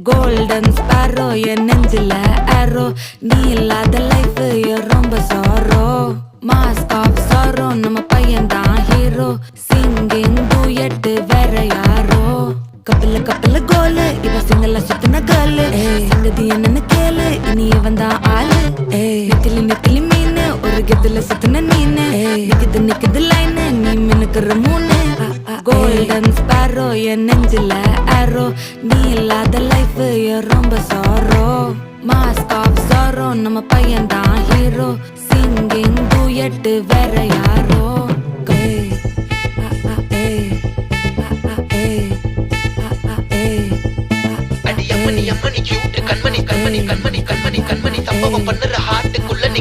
Golden sparrow என் நெஞ்சில arrow நீ இல்லாத லைஃப் ரொம்ப sorrow mask of sorrow நம்ம பையன்தான் ஹீரோ singing duet வேற யாரோ கப்பல கோலு இவ சிங்கல சுத்தின கேளு சங்கதி என்னன்னு கேளு இனி இவன் தான் ஆளு நெத்திலி மீன் ஒரு கெத்துல சுத்தின நீனு நிக்குது லைன் நீ மினுக்குற மூணு Golden sparrow என் நெஞ்சில arrow நீ இல்லாத லைஃப் ரொம்ப sorrow mask of sorrow நம்ம பையன்தான் ஹீரோ singing duet வேற யாரோ அடி அம்மனி cute கண்மணி சம்பவம் பண்ணுற ஹார்ட்டுக்குள்ள நீ